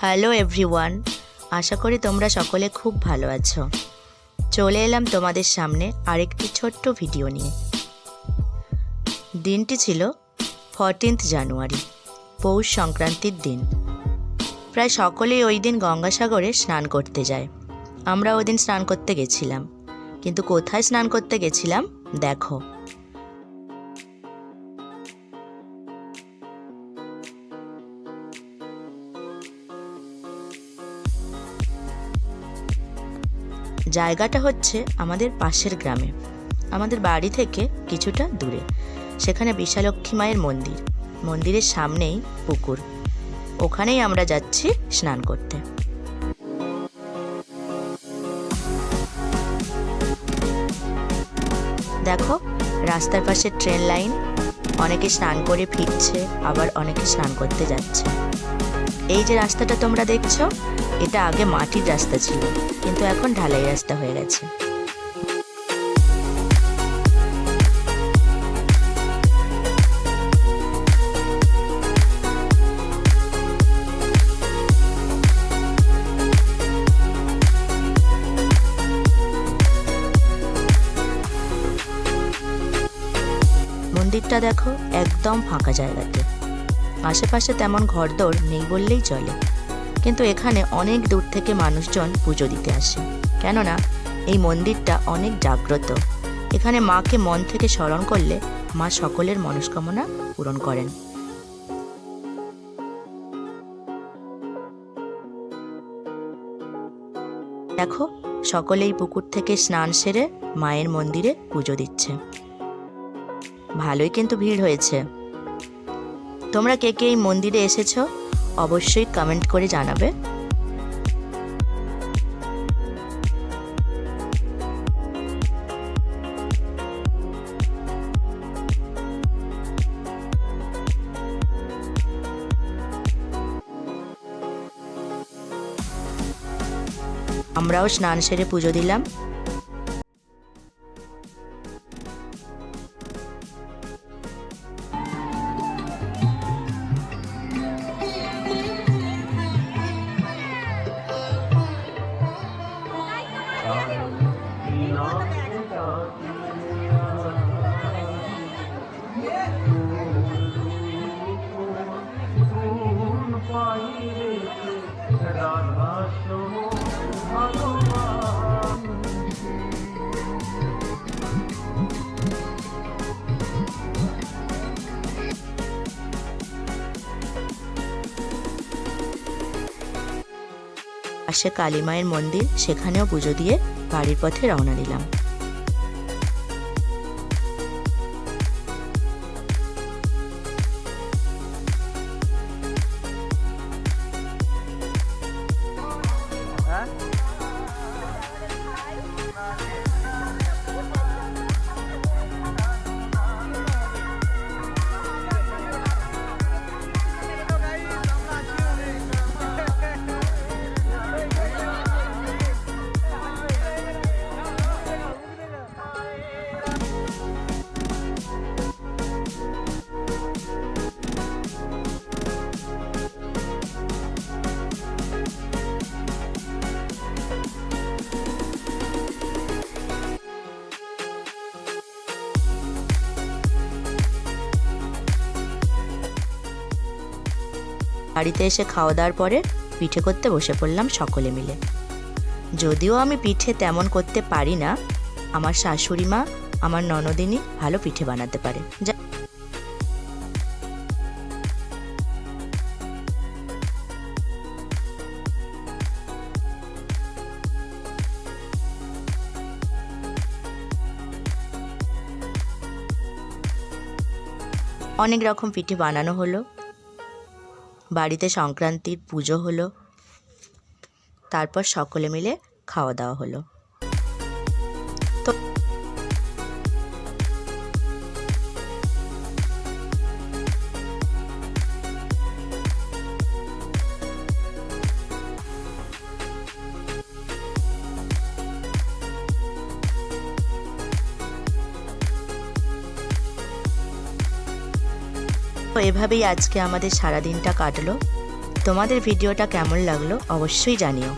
Hello everyone, আশা করি তোমরা সকলে খুব ভালো আছো। চলে এলাম তোমাদের সামনে আরেকটি ছোট্ট ভিডিও নিয়ে। দিনটি ছিল 14 জানুয়ারি, পৌষ সংক্রান্তির দিন। প্রায় সকলেই ওই দিন গঙ্গাসাগরে স্নান করতে যায়। আমরা ওই দিন স্নান করতে গেছিলাম, কিন্তু কোথায় স্নান করতে গেছিলাম দেখো। জায়গাটা হচ্ছে আমাদের পাশের গ্রামে, আমাদের বাড়ি থেকে কিছুটা দূরে। সেখানে বিশালক্ষী মায়ের মন্দির, মন্দিরের সামনেই পুকুর, ওখানেই আমরা যাচ্ছি স্নান করতে। দেখো রাস্তার পাশে ট্রেন লাইন, অনেকে স্নান করে ফিরছে, আবার অনেকে স্নান করতে যাচ্ছে। এই যে রাস্তাটা তোমরা দেখছো, এটা আগে মাটির রাস্তা ছিল, কিন্তু এখন ঢালাই রাস্তা হয়ে গেছে। মন্দিরটা দেখো একদম ফাঁকা জায়গাতে, আশেপাশে তেমন ঘরদোর নেই বললেই চলে, কিন্তু এখানে অনেক দূর থেকে মানুষজন পুজো দিতে আসে। কেননা এই মন্দিরটা অনেক জাগ্রত। এখানে মাকে মন থেকে স্মরণ করলে মা সকলের মনস্কামনা পূরণ করেন। দেখো সকলেই পুকুর থেকে স্নান সেরে মায়ের মন্দিরে পুজো দিচ্ছে। ভালোই কিন্তু ভিড় হয়েছে। তোমরা কে কে এই মন্দিরে এসেছো অবশ্যই কমেন্ট করে জানাবে। আমরাও স্নান সেরে পুজো দিলাম। পাশে কালী মায়ের মন্দির, সেখানেও পুজো দিয়ে বাড়ির পথে রওনা দিলাম। বাড়িতে এসে খাওয়া দাওয়ার পরে পিঠে করতে বসে পড়লাম সকলে মিলে। যদিও আমি পিঠে তেমন করতে পারি না, আমার শাশুড়ি মা, আমার ননদিনী ভালো পিঠে বানাতে পারে। অনেক রকম পিঠে বানানো হলো, বাড়িতে সংক্রান্তির পুজো হলো, তারপর সকলে মিলে খাওয়া দাওয়া হলো। তো এভাবেই আজকে আমাদের সারা দিনটা কাটলো। তোমাদের ভিডিওটা কেমন লাগলো অবশ্যই জানিও।